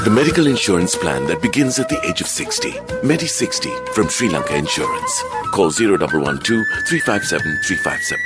The medical insurance plan that begins at the age of 60. Medi60 from Sri Lanka Insurance. Call 0112 357 357.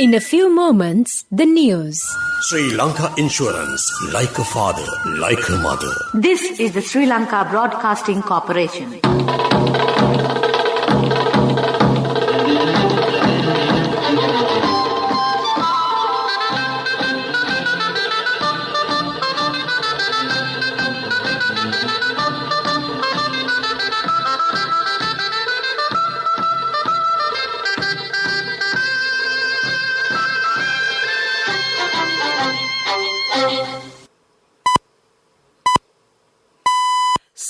In a few moments, the news. Sri Lanka Insurance, like a father, like a mother. This is the Sri Lanka Broadcasting Corporation.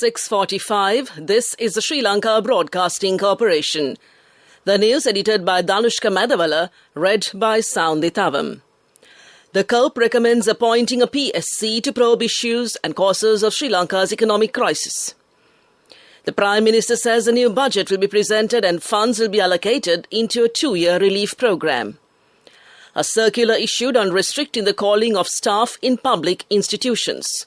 .45, this is the Sri Lanka Broadcasting Corporation. The news edited by Danushka Madhavala, read by Soundi Thavam. The COPE recommends appointing a PSC to probe issues and causes of Sri Lanka's economic crisis. The Prime Minister says a new budget will be presented and funds will be allocated into a 2-year relief programme. A circular issued on restricting the calling of staff in public institutions.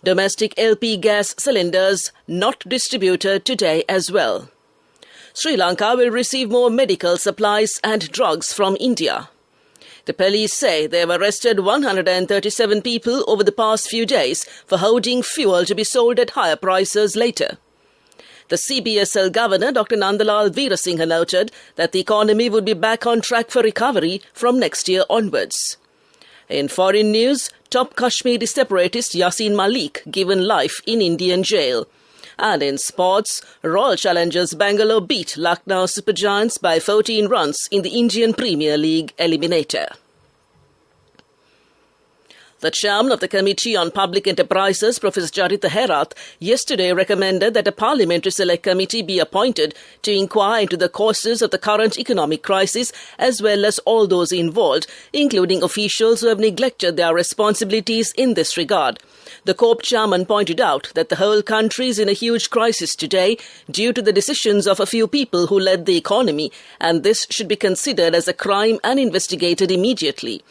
Domestic LP gas cylinders not distributed today as well. Sri Lanka will receive more medical supplies and drugs from India. The police say they have arrested 137 people over the past few days for holding fuel to be sold at higher prices later. The CBSL Governor, Dr. Nandalal Veerasinghe, noted that the economy would be back on track for recovery from next year onwards. In foreign news, top Kashmiri separatist Yasin Malik given life in Indian jail. And in sports, Royal Challengers Bangalore beat Lucknow Super Giants by 14 runs in the Indian Premier League Eliminator. The chairman of the Committee on Public Enterprises, Professor Charita Herath, yesterday recommended that a parliamentary select committee be appointed to inquire into the causes of the current economic crisis as well as all those involved, including officials who have neglected their responsibilities in this regard. The COPE chairman pointed out that the whole country is in a huge crisis today due to the decisions of a few people who led the economy, and this should be considered as a crime and investigated immediately.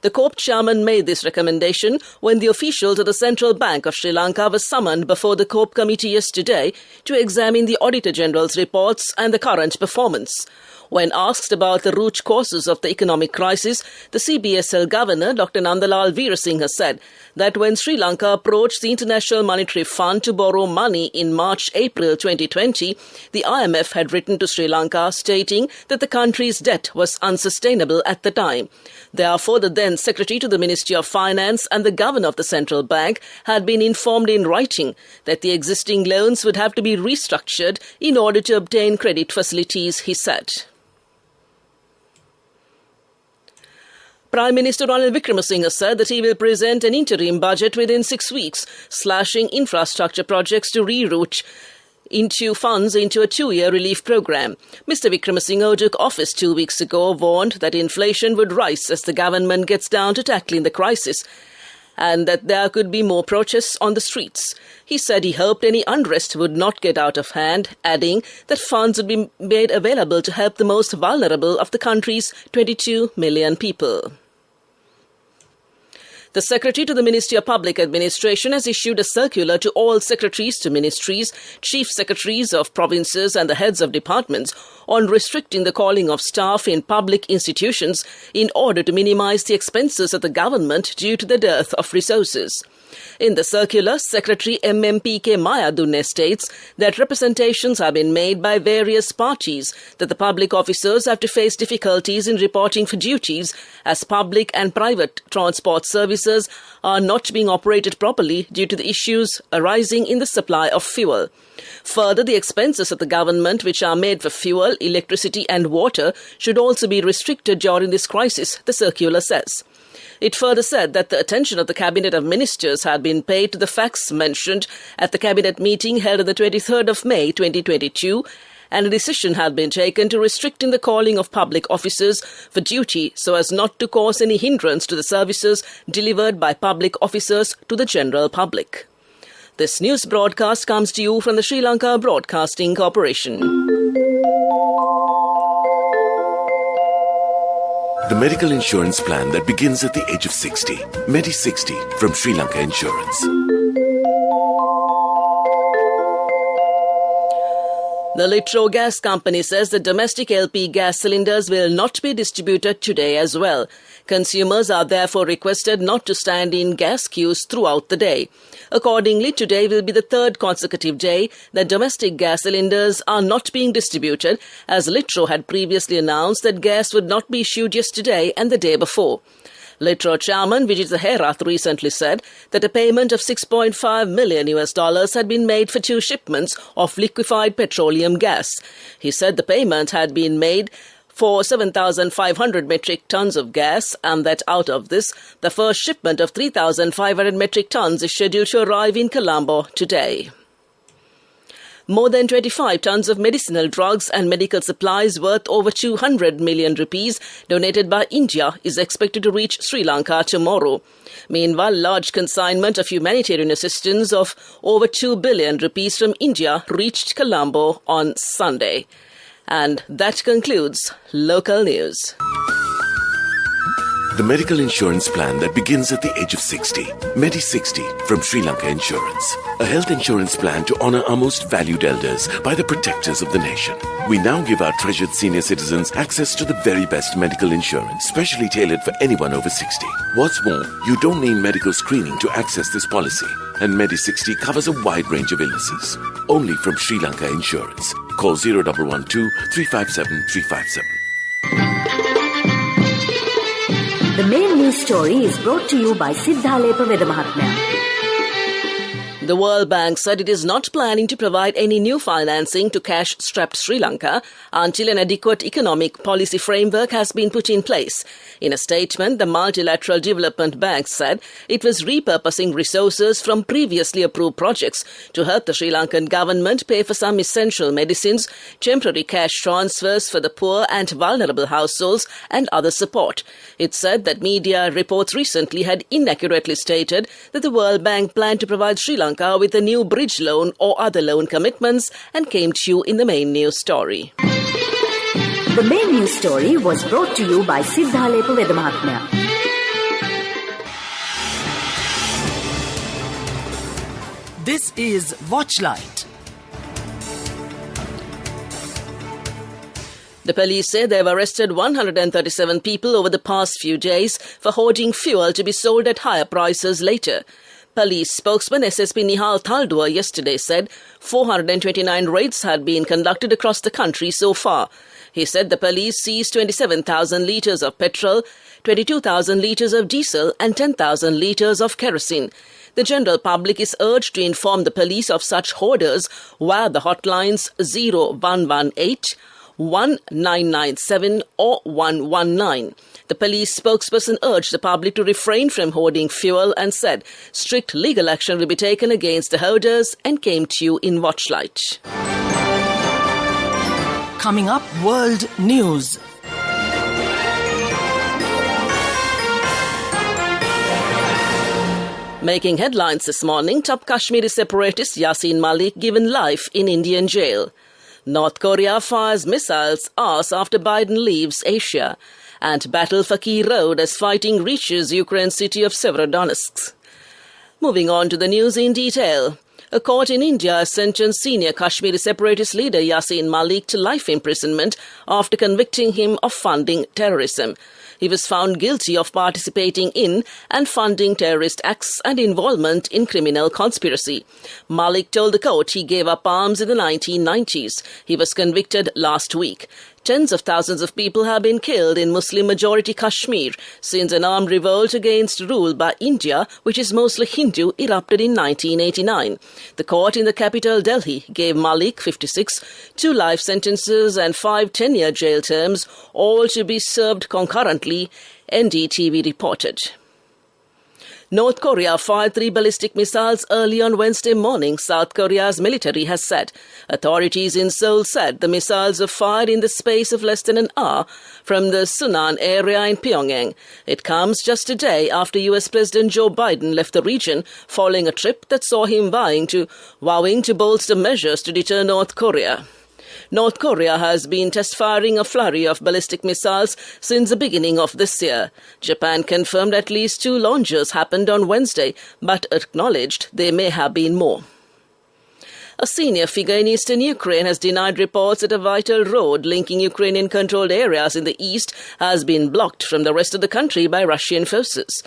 The COPE chairman made this recommendation when the officials of the Central Bank of Sri Lanka were summoned before the COPE committee yesterday to examine the Auditor General's reports and the current performance. When asked about the root causes of the economic crisis, the CBSL Governor, Dr. Nandalal Veerasinghe, said that when Sri Lanka approached the International Monetary Fund to borrow money in March-April 2020, the IMF had written to Sri Lanka stating that the country's debt was unsustainable at the time. Therefore, the then Secretary to the Ministry of Finance and the Governor of the Central Bank had been informed in writing that the existing loans would have to be restructured in order to obtain credit facilities, he said. Prime Minister Ranil Wickremesinghe said that he will present an interim budget within 6 weeks, slashing infrastructure projects to reroute into funds into a 2-year relief program. Mr. Wickremesinghe, who took office 2 weeks ago, warned that inflation would rise as the government gets down to tackling the crisis and that there could be more protests on the streets. He said he hoped any unrest would not get out of hand, adding that funds would be made available to help the most vulnerable of the country's 22 million people. The Secretary to the Ministry of Public Administration has issued a circular to all secretaries to ministries, chief secretaries of provinces and the heads of departments on restricting the calling of staff in public institutions in order to minimize the expenses of the government due to the dearth of resources. In the circular, Secretary MMPK Mayadunne states that representations have been made by various parties that the public officers have to face difficulties in reporting for duties as public and private transport services are not being operated properly due to the issues arising in the supply of fuel. Further, the expenses of the government which are made for fuel, electricity and water should also be restricted during this crisis, the circular says. It further said that the attention of the Cabinet of Ministers had been paid to the facts mentioned at the Cabinet meeting held on the 23rd of May 2022, and a decision had been taken to restricting the calling of public officers for duty so as not to cause any hindrance to the services delivered by public officers to the general public. This news broadcast comes to you from the Sri Lanka Broadcasting Corporation. The medical insurance plan that begins at the age of 60. Medi60 from Sri Lanka Insurance. The Litro Gas Company says the domestic LP gas cylinders will not be distributed today as well. Consumers are therefore requested not to stand in gas queues throughout the day. Accordingly, today will be the third consecutive day that domestic gas cylinders are not being distributed, as Litro had previously announced that gas would not be issued yesterday and the day before. Litro chairman Vijit Herath recently said that a payment of $6.5 million had been made for 2 shipments of liquefied petroleum gas. He said the payment had been made for 7,500 metric tons of gas, and that out of this, the first shipment of 3,500 metric tons is scheduled to arrive in Colombo today. More than 25 tons of medicinal drugs and medical supplies worth over 200 million rupees donated by India is expected to reach Sri Lanka tomorrow. Meanwhile, large consignment of humanitarian assistance of over 2 billion rupees from India reached Colombo on Sunday. And that concludes local news. The medical insurance plan that begins at the age of 60. Medi 60 from Sri Lanka Insurance. A health insurance plan to honor our most valued elders by the protectors of the nation. We now give our treasured senior citizens access to the very best medical insurance, specially tailored for anyone over 60. What's more, you don't need medical screening to access this policy. And Medi 60 covers a wide range of illnesses. Only from Sri Lanka Insurance. Call 0112 357 357. The main news story is brought to you by Siddhalepa Vedamahatmya. The World Bank said it is not planning to provide any new financing to cash-strapped Sri Lanka until an adequate economic policy framework has been put in place. In a statement, the Multilateral Development Bank said it was repurposing resources from previously approved projects to help the Sri Lankan government pay for some essential medicines, temporary cash transfers for the poor and vulnerable households, and other support. It said that media reports recently had inaccurately stated that the World Bank planned to provide Sri Lanka with a new bridge loan or other loan commitments, and came to you in the main news story. The main news story was brought to you by Siddhalepa Vedamahatmya. This is Watchlight. The police say they have arrested 137 people over the past few days for hoarding fuel to be sold at higher prices later. Police spokesman SSP Nihal Thaldua yesterday said 429 raids had been conducted across the country so far. He said the police seized 27,000 litres of petrol, 22,000 litres of diesel and 10,000 litres of kerosene. The general public is urged to inform the police of such hoarders via the hotlines 0118 1997 or 119. The police spokesperson urged the public to refrain from hoarding fuel and said strict legal action will be taken against the hoarders, and came to you in Watchlight. Coming up, World News. Making headlines this morning, top Kashmiri separatist Yasin Malik given life in Indian jail. North Korea fires missiles hours after Biden leaves Asia. And battle for key road as fighting reaches Ukraine city of Severodonetsk. Moving on to the news in detail. A court in India has sentenced senior Kashmiri separatist leader Yasin Malik to life imprisonment after convicting him of funding terrorism. He was found guilty of participating in and funding terrorist acts and involvement in criminal conspiracy. Malik told the court he gave up arms in the 1990s. He was convicted last week. Tens of thousands of people have been killed in Muslim-majority Kashmir since an armed revolt against rule by India, which is mostly Hindu, erupted in 1989. The court in the capital Delhi gave Malik, 56, 2 life sentences and 5 10-year jail terms, all to be served concurrently, NDTV reported. North Korea fired 3 ballistic missiles early on Wednesday morning, South Korea's military has said. Authorities in Seoul said the missiles were fired in the space of less than an hour from the Sunan area in Pyongyang. It comes just a day after US President Joe Biden left the region following a trip that saw him vowing to bolster measures to deter North Korea. North Korea has been test-firing a flurry of ballistic missiles since the beginning of this year. Japan confirmed at least 2 launches happened on Wednesday, but acknowledged there may have been more. A senior figure in eastern Ukraine has denied reports that a vital road linking Ukrainian-controlled areas in the east has been blocked from the rest of the country by Russian forces.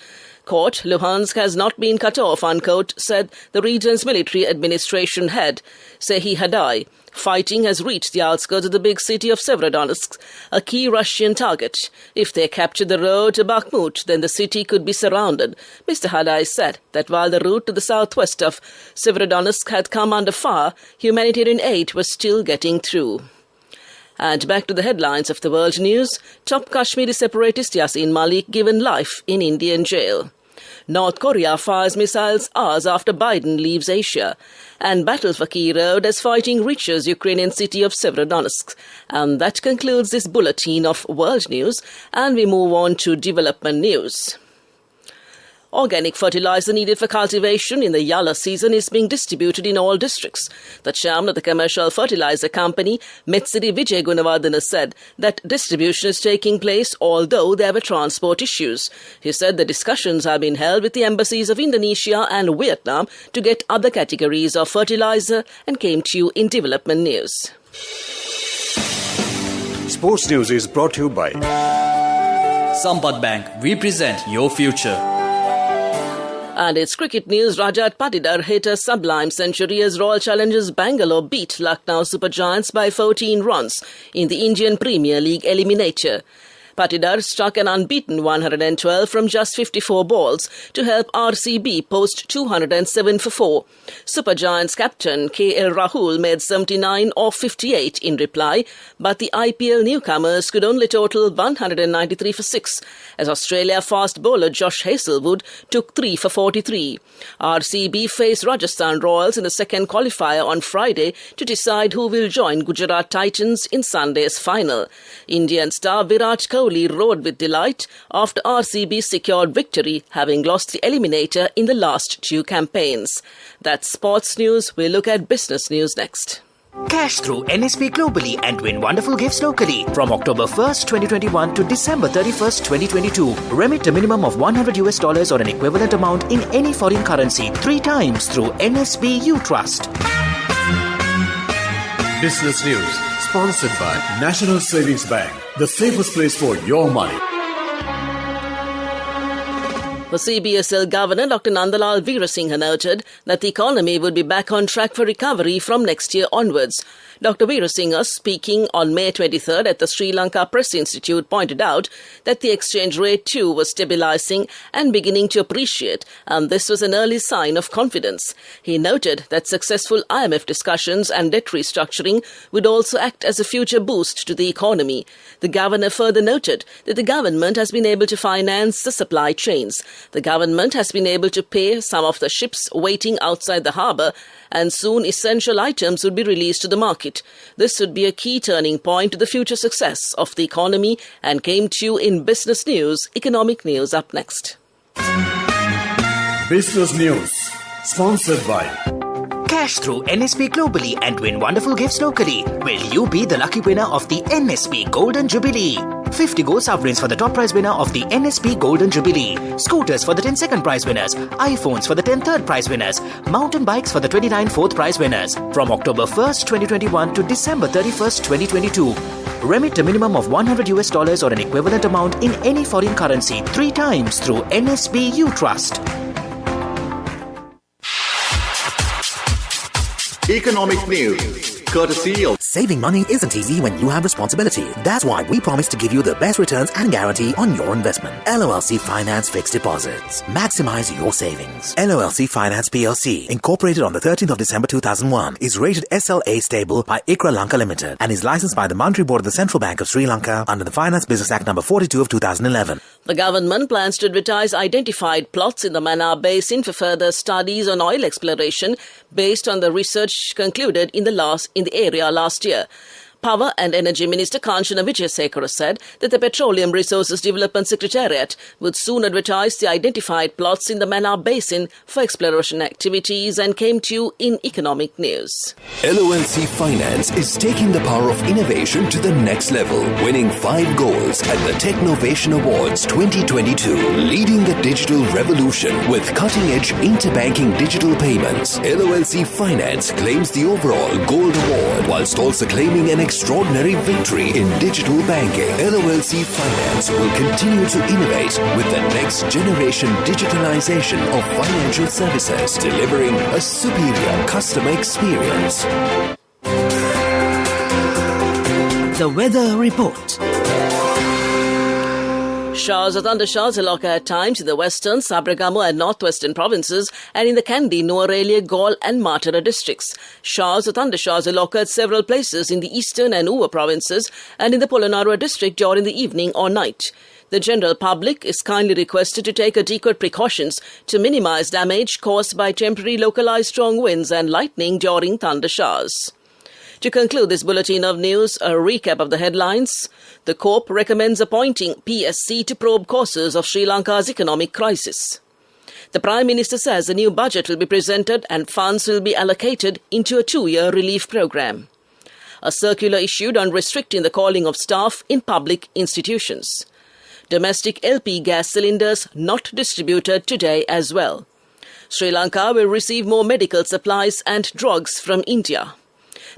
Quote, Luhansk has not been cut off, unquote, said the region's military administration head, Sehi Hadai. Fighting has reached the outskirts of the big city of Severodonetsk, a key Russian target. If they capture the road to Bakhmut, then the city could be surrounded. Mr. Hadai said that while the route to the southwest of Severodonetsk had come under fire, humanitarian aid was still getting through. And back to the headlines of the world news. Top Kashmiri separatist Yasin Malik given life in Indian jail. North Korea fires missiles hours after Biden leaves Asia. And battle for key road as fighting reaches Ukrainian city of Severodonetsk. And that concludes this bulletin of world news. And we move on to development news. Organic fertilizer needed for cultivation in the Yalla season is being distributed in all districts. The chairman of the commercial fertilizer company, Metsiri Vijay Gunawardena, said that distribution is taking place although there were transport issues. He said the discussions have been held with the embassies of Indonesia and Vietnam to get other categories of fertilizer and came to you in development news. Sports news is brought to you by Sampath Bank. We present your future. And it's cricket news. Rajat Patidar hit a sublime century as Royal Challengers Bangalore beat Lucknow Super Giants by 14 runs in the Indian Premier League eliminator. Patidar struck an unbeaten 112 from just 54 balls to help RCB post 207 for 4. Super Giants captain KL Rahul made 79 off 58 in reply, but the IPL newcomers could only total 193 for 6, as Australia fast bowler Josh Hazlewood took 3 for 43. RCB face Rajasthan Royals in the second qualifier on Friday to decide who will join Gujarat Titans in Sunday's final. Indian star Virat Kohli rode with delight after RCB secured victory, having lost the eliminator in the last 2 campaigns. That's sports news. We'll look at business news next. Cash through NSP globally and win wonderful gifts locally. From October 1st, 2021 to December 31st, 2022. Remit a minimum of $100 or an equivalent amount in any foreign currency 3 times through NSB U Trust. Business news sponsored by National Savings Bank, the safest place for your money. The CBSL Governor, Dr. Nandalal Veerasinghe, noted that the economy would be back on track for recovery from next year onwards. Dr. Veerasinghe, speaking on May 23rd at the Sri Lanka Press Institute, pointed out that the exchange rate too was stabilising and beginning to appreciate, and this was an early sign of confidence. He noted that successful IMF discussions and debt restructuring would also act as a future boost to the economy. The Governor further noted that the government has been able to finance the supply chains. The government has been able to pay some of the ships waiting outside the harbour, and soon essential items would be released to the market. This would be a key turning point to the future success of the economy, and came to you in business news. Economic news up next. Business news sponsored by Cash through NSP globally and win wonderful gifts locally. Will you be the lucky winner of the NSP Golden Jubilee? 50 gold sovereigns for the top prize winner of the NSP Golden Jubilee. Scooters for the 10 second prize winners. iPhones for the 10 third prize winners. Mountain bikes for the 29 fourth prize winners. From October 1st, 2021 to December 31st, 2022. Remit a minimum of $100 or an equivalent amount in any foreign currency 3 times through NSB U Trust. Economic news, courtesy of Saving money isn't easy when you have responsibility. That's why we promise to give you the best returns and guarantee on your investment. LOLC Finance Fixed Deposits. Maximize your savings. LOLC Finance PLC, incorporated on the 13th of December 2001, is rated SLA stable by ICRA Lanka Limited and is licensed by the Monetary Board of the Central Bank of Sri Lanka under the Finance Business Act No. 42 of 2011. The government plans to advertise identified plots in the Mannar Basin for further studies on oil exploration based on the research concluded in the area last year. Power and Energy Minister Kanchana Wijesekara said that the Petroleum Resources Development Secretariat would soon advertise the identified plots in the Mannar Basin for exploration activities and came to you in economic news. LOLC Finance is taking the power of innovation to the next level, winning 5 goals at the Technovation Awards 2022, leading the digital revolution with cutting-edge interbanking digital payments. LOLC Finance claims the overall Gold Award whilst also claiming an extraordinary victory in digital banking. LOLC Finance will continue to innovate with the next generation digitalization of financial services, delivering a superior customer experience. The weather report. Showers or thundershowers will occur at times in the western, Sabragamo and northwestern provinces and in the Kandy, Nuwara, Gaul and Matara districts. Showers or thundershowers will occur at several places in the eastern and Uva provinces and in the Polonnaruwa district during the evening or night. The general public is kindly requested to take adequate precautions to minimize damage caused by temporary localized strong winds and lightning during thundershowers. To conclude this bulletin of news, a recap of the headlines. The Corp recommends appointing PSC to probe causes of Sri Lanka's economic crisis. The Prime Minister says a new budget will be presented and funds will be allocated into a 2-year relief program. A circular issued on restricting the calling of staff in public institutions. Domestic LP gas cylinders not distributed today as well. Sri Lanka will receive more medical supplies and drugs from India.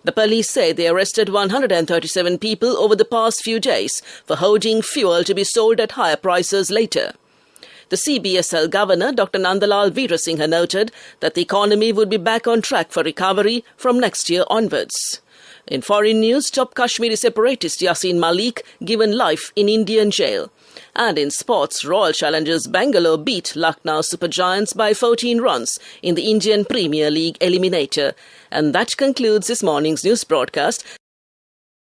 The police say they arrested 137 people over the past few days for hoarding fuel to be sold at higher prices later. The CBSL Governor, Dr. Nandalal Veerasinghe, noted that the economy would be back on track for recovery from next year onwards. In foreign news, top Kashmiri separatist Yasin Malik given life in Indian jail. And in sports, Royal Challengers Bangalore beat Lucknow Super Giants by 14 runs in the Indian Premier League Eliminator. And that concludes this morning's news broadcast.